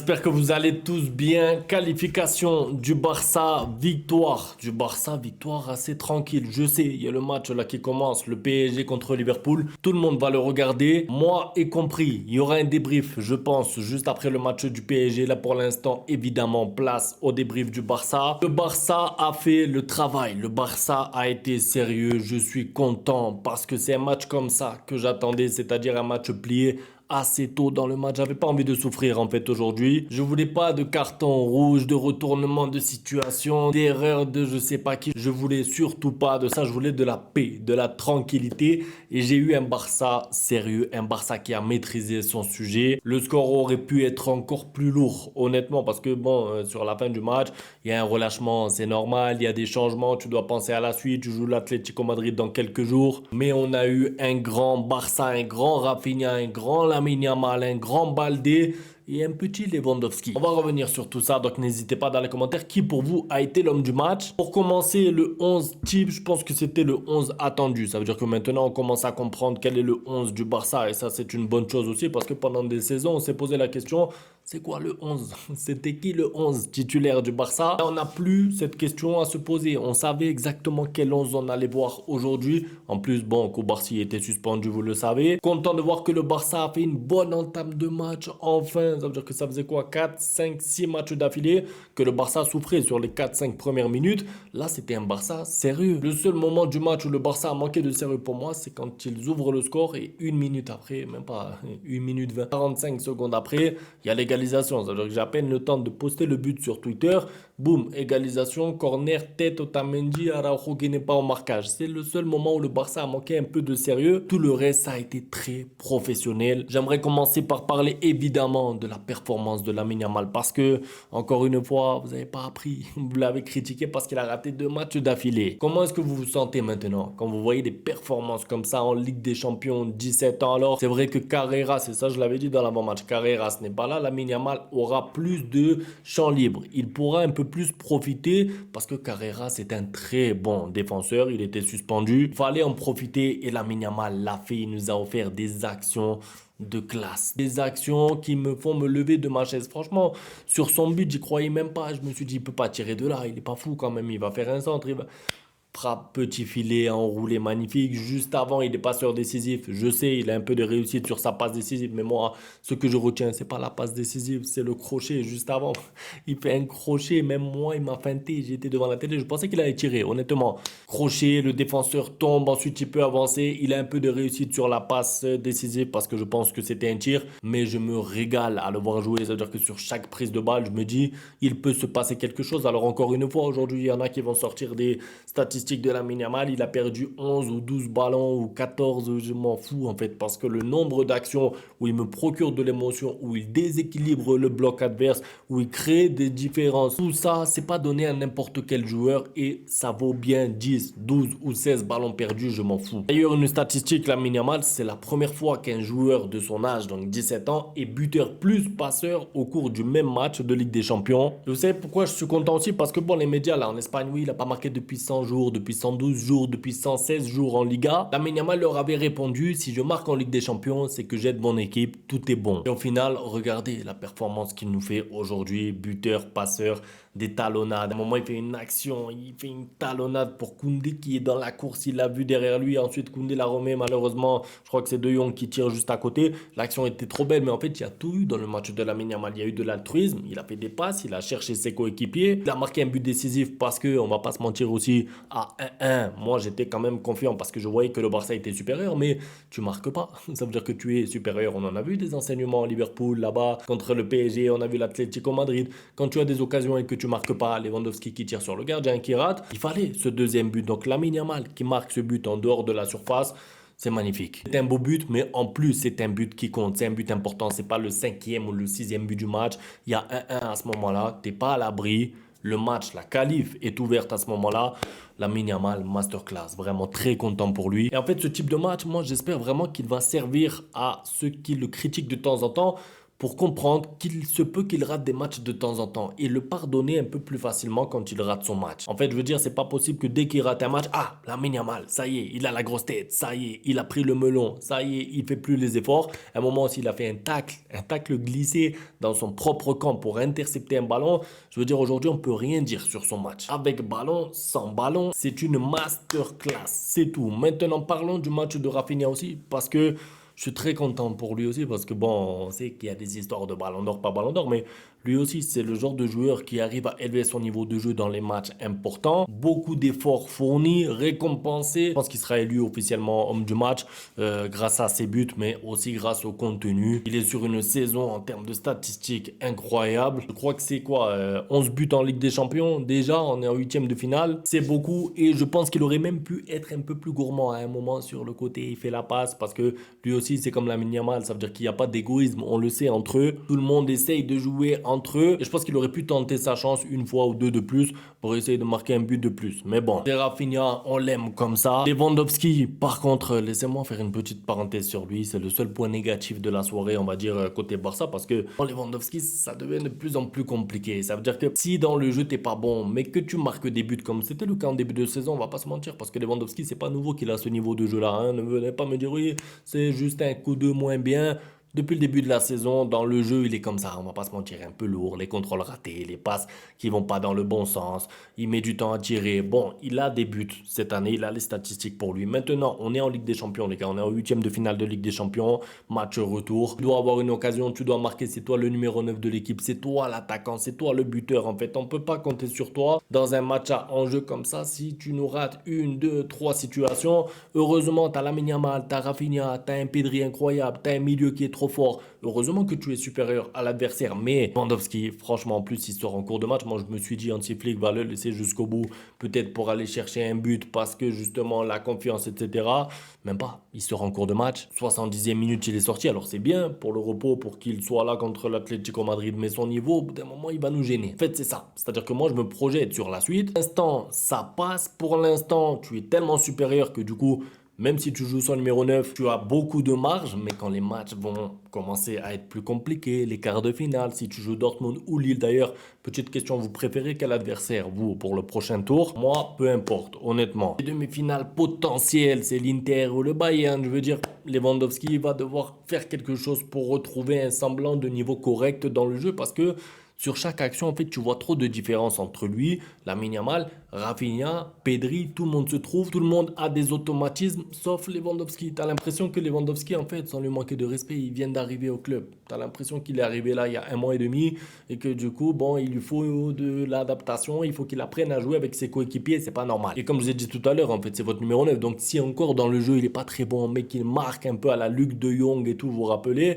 j'espère que vous allez tous bien. Qualification du Barça, victoire assez tranquille. Je sais, il y a le match là qui commence, le PSG contre Liverpool. Tout le monde va le regarder, moi y compris. Il y aura un débrief, je pense, juste après le match du PSG. Là pour l'instant, évidemment, place au débrief du Barça. Le Barça a fait le travail, le Barça a été sérieux. Je suis content parce que c'est un match comme ça que j'attendais, c'est-à-dire un match plié assez tôt dans le match. J'avais pas envie de souffrir en fait aujourd'hui. Je voulais pas de carton rouge, de retournement de situation, d'erreur de je sais pas qui. Je voulais surtout pas de ça. Je voulais de la paix, de la tranquillité. Et j'ai eu un Barça sérieux, un Barça qui a maîtrisé son sujet. Le score aurait pu être encore plus lourd, honnêtement, parce que bon, sur la fin du match, il y a un relâchement, c'est normal. Il y a des changements. Tu dois penser à la suite. Tu joues l'Atlético Madrid dans quelques jours. Mais on a eu un grand Barça, un grand Rafinha, un grand Lamine Yamal, un grand Baldé et un petit Lewandowski. On va revenir sur tout ça, donc n'hésitez pas dans les commentaires qui pour vous a été l'homme du match. Pour commencer, le 11 type, je pense que c'était le 11 attendu. Ça veut dire que maintenant on commence à comprendre quel est le 11 du Barça et ça c'est une bonne chose aussi parce que pendant des saisons on s'est posé la question, c'est quoi le 11? C'était qui le 11 titulaire du Barça? Là, on n'a plus cette question à se poser. On savait exactement quel 11 on allait voir aujourd'hui. En plus, bon, Koubarsi était suspendu, vous le savez. Content de voir que le Barça a fait une bonne entame de match. Enfin, ça veut dire que ça faisait quoi? 4, 5, 6 matchs d'affilée que le Barça souffrait sur les 4-5 premières minutes. Là, c'était un Barça sérieux. Le seul moment du match où le Barça a manqué de sérieux pour moi, c'est quand ils ouvrent le score et une minute après, même pas 1 minute 20, 45 secondes après, il y a l'égalisation. Ça veut dire que j'ai à peine le temps de poster le but sur Twitter. Boum, égalisation, corner, tête, Otamendi, Araujo qui n'est pas au marquage. C'est le seul moment où le Barça a manqué un peu de sérieux. Tout le reste, ça a été très professionnel. J'aimerais commencer par parler évidemment de la performance de Lamine Yamal parce que, encore une fois, vous n'avez pas appris. Vous l'avez critiqué parce qu'il a raté 2 matchs d'affilée. Comment est-ce que vous vous sentez maintenant quand vous voyez des performances comme ça en Ligue des Champions, 17 ans alors? C'est vrai que Carreras, c'est ça je l'avais dit dans l'avant-match, Carreras n'est pas là. Lamine Yamal aura plus de champ libre. Il pourra un peu plus profiter parce que Carreras est un très bon défenseur. Il était suspendu. Il fallait en profiter et Lamine Yamal l'a fait. Il nous a offert des actions de classe. Des actions qui me font me lever de ma chaise. Franchement, sur son but, j'y croyais même pas. Je me suis dit, il peut pas tirer de là. Il est pas fou quand même. Il va faire un centre. Frappe, petit filet, enroulé, magnifique. Juste avant, il est passeur décisif. Je sais, il a un peu de réussite sur sa passe décisive. Mais moi, ce que je retiens, c'est pas la passe décisive, c'est le crochet. Juste avant, il fait un crochet. Même moi, il m'a feinté. J'étais devant la télé. Je pensais qu'il allait tirer, honnêtement. Crochet, le défenseur tombe. Ensuite, il peut avancer. Il a un peu de réussite sur la passe décisive parce que je pense que c'était un tir. Mais je me régale à le voir jouer. C'est-à-dire que sur chaque prise de balle, je me dis, il peut se passer quelque chose. Alors, encore une fois, aujourd'hui, il y en a qui vont sortir des statistiques de Lamine Yamal, il a perdu 11 ou 12 ballons ou 14, je m'en fous en fait, parce que le nombre d'actions où il me procure de l'émotion, où il déséquilibre le bloc adverse, où il crée des différences, tout ça, c'est pas donné à n'importe quel joueur et ça vaut bien 10, 12 ou 16 ballons perdus, je m'en fous. D'ailleurs, une statistique, Lamine Yamal, c'est la première fois qu'un joueur de son âge, donc 17 ans, est buteur plus passeur au cours du même match de Ligue des Champions. Vous savez pourquoi je suis content aussi? Parce que bon, les médias là en Espagne, oui, il a pas marqué depuis 100 jours, depuis 112 jours, depuis 116 jours en Liga. Lamine Yamal leur avait répondu, si je marque en Ligue des Champions, c'est que j'aide mon équipe, tout est bon. Et au final, regardez la performance qu'il nous fait aujourd'hui, buteur, passeur, des talonnades. À un moment, il fait une action, il fait une talonnade pour Koundé qui est dans la course, il l'a vu derrière lui, ensuite Koundé la remet, malheureusement, je crois que c'est De Jong qui tire juste à côté. L'action était trop belle, mais en fait, il y a tout eu dans le match de Lamine Yamal. Il y a eu de l'altruisme, il a fait des passes, il a cherché ses coéquipiers, il a marqué un but décisif parce que, on va pas se mentir aussi, à 1-1, moi j'étais quand même confiant parce que je voyais que le Barça était supérieur, mais tu marques pas. Ça veut dire que tu es supérieur. On en a vu des enseignements à Liverpool, là-bas, contre le PSG, on a vu l'Atlético Madrid. Quand tu as des occasions et que tu marques pas, Lewandowski qui tire sur le gardien qui rate, il fallait ce deuxième but. Donc Lamine Yamal qui marque ce but en dehors de la surface, c'est magnifique. C'est un beau but, mais en plus, c'est un but qui compte. C'est un but important. C'est pas le 5e ou le 6e but du match. Il y a 1-1 à ce moment-là. T'es pas à l'abri. Le match, la qualif est ouverte à ce moment-là. Lamine Yamal, masterclass. Vraiment très content pour lui. Et en fait, ce type de match, moi, j'espère vraiment qu'il va servir à ceux qui le critiquent de temps en temps pour comprendre qu'il se peut qu'il rate des matchs de temps en temps et le pardonner un peu plus facilement quand il rate son match. En fait, je veux dire, c'est pas possible que dès qu'il rate un match, ah, Lamine Yamal, ça y est, il a la grosse tête, ça y est, il a pris le melon, ça y est, il fait plus les efforts. À un moment aussi, il a fait un tacle glissé dans son propre camp pour intercepter un ballon. Je veux dire, aujourd'hui, on peut rien dire sur son match. Avec ballon, sans ballon, c'est une masterclass, c'est tout. Maintenant, parlons du match de Rafinha aussi, parce que je suis très content pour lui aussi parce que bon, on sait qu'il y a des histoires de ballon d'or, pas ballon d'or, mais lui aussi, c'est le genre de joueur qui arrive à élever son niveau de jeu dans les matchs importants. Beaucoup d'efforts fournis, récompensés. Je pense qu'il sera élu officiellement homme du match grâce à ses buts, mais aussi grâce au contenu. Il est sur une saison en termes de statistiques incroyable. Je crois que c'est quoi 11 buts en Ligue des Champions. Déjà, on est en huitième de finale. C'est beaucoup et je pense qu'il aurait même pu être un peu plus gourmand à un moment sur le côté. Il fait la passe parce que lui aussi, c'est comme Lamine Yamal. Ça veut dire qu'il n'y a pas d'égoïsme. On le sait entre eux. Tout le monde essaye de jouer entre eux. Et je pense qu'il aurait pu tenter sa chance une fois ou deux de plus pour essayer de marquer un but de plus. Mais bon, c'est Rafinha, on l'aime comme ça. Lewandowski, par contre, laissez-moi faire une petite parenthèse sur lui. C'est le seul point négatif de la soirée, on va dire, côté Barça. Parce que Lewandowski, ça devient de plus en plus compliqué. Ça veut dire que si dans le jeu, t'es pas bon, mais que tu marques des buts comme c'était le cas en début de saison, on va pas se mentir. Parce que Lewandowski, c'est pas nouveau qu'il a ce niveau de jeu-là. Hein. Ne venez pas me dire, oui, c'est juste un coup de moins bien. Depuis le début de la saison, dans le jeu, il est comme ça, on va pas se mentir, un peu lourd, les contrôles ratés, les passes qui vont pas dans le bon sens, il met du temps à tirer. Bon, il a des buts cette année, il a les statistiques pour lui. Maintenant, on est en Ligue des Champions, les gars, on est en huitième de finale de Ligue des Champions, match retour. Tu dois avoir une occasion, tu dois marquer, c'est toi le numéro 9 de l'équipe, c'est toi l'attaquant, c'est toi le buteur. En fait, on peut pas compter sur toi dans un match à enjeu comme ça si tu nous rates une, deux, trois situations. Heureusement, t'as Lamine Yamal, t'as Rafinha, t'as un Pedri incroyable, t'as un milieu qui est trop fort. Heureusement que tu es supérieur à l'adversaire, mais Lewandowski, franchement, en plus, il sort en cours de match. Moi, je me suis dit, Hansi Flick va le laisser jusqu'au bout, peut-être pour aller chercher un but parce que justement, la confiance, etc. Même pas, il sort en cours de match. 70e minute, il est sorti. Alors, c'est bien pour le repos, pour qu'il soit là contre l'Atlético Madrid, mais son niveau, au bout d'un moment, il va nous gêner. En fait, c'est ça. C'est-à-dire que moi, je me projette sur la suite. Pour l'instant, ça passe. Pour l'instant, tu es tellement supérieur que du coup, même si tu joues son numéro 9, tu as beaucoup de marge, mais quand les matchs vont commencer à être plus compliqués, les quarts de finale, si tu joues Dortmund ou Lille d'ailleurs, petite question, vous préférez quel adversaire, vous, pour le prochain tour? Moi, peu importe, honnêtement. Les demi-finales potentielles, c'est l'Inter ou le Bayern, je veux dire, Lewandowski va devoir faire quelque chose pour retrouver un semblant de niveau correct dans le jeu parce que sur chaque action, en fait, tu vois trop de différence entre lui, Lamine Yamal, Rafinha, Pedri, tout le monde se trouve, tout le monde a des automatismes, sauf Lewandowski. Tu as l'impression que Lewandowski, en fait, sans lui manquer de respect, il vient d'arriver au club. Tu as l'impression qu'il est arrivé là il y a un mois et demi et que du coup, bon, il lui faut de l'adaptation, il faut qu'il apprenne à jouer avec ses coéquipiers, c'est pas normal. Et comme je vous ai dit tout à l'heure, en fait, c'est votre numéro 9. Donc si encore dans le jeu, il est pas très bon, mais qu'il marque un peu à la Luc de Jong et tout, vous vous rappelez,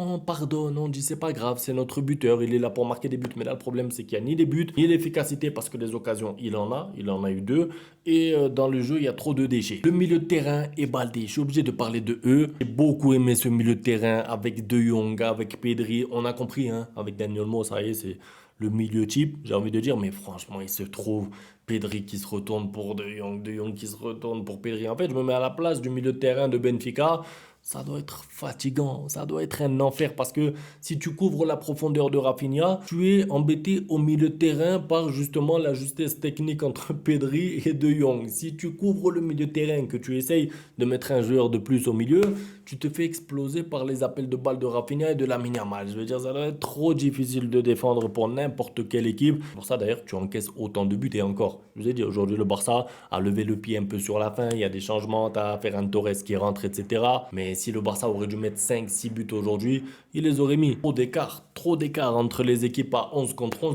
on pardonne, on dit c'est pas grave, c'est notre buteur, il est là pour marquer des buts. Mais là, le problème, c'est qu'il n'y a ni les buts, ni l'efficacité parce que les occasions, il en a eu deux. Et dans le jeu, il y a trop de déchets. Le milieu de terrain est Baldé. Je suis obligé de parler de eux. J'ai beaucoup aimé ce milieu de terrain avec De Jong, avec Pedri. On a compris, hein, avec Daniel Mo, ça y est, c'est le milieu type, j'ai envie de dire. Mais franchement, il se trouve Pedri qui se retourne pour De Jong qui se retourne pour Pedri. En fait, je me mets à la place du milieu de terrain de Benfica. Ça doit être fatigant, ça doit être un enfer parce que si tu couvres la profondeur de Rafinha, tu es embêté au milieu de terrain par justement la justesse technique entre Pedri et De Jong. Si tu couvres le milieu de terrain, que tu essayes de mettre un joueur de plus au milieu, tu te fais exploser par les appels de balles de Rafinha et de Lamine Yamal. Je veux dire, ça doit être trop difficile de défendre pour n'importe quelle équipe. Pour ça d'ailleurs, tu encaisses autant de buts et encore. Je vous ai dit, aujourd'hui le Barça a levé le pied un peu sur la fin, il y a des changements, tu as Ferran Torres qui rentre, etc. Mais si le Barça aurait dû mettre 5-6 buts aujourd'hui, il les aurait mis. Trop d'écart entre les équipes à 11 contre 11.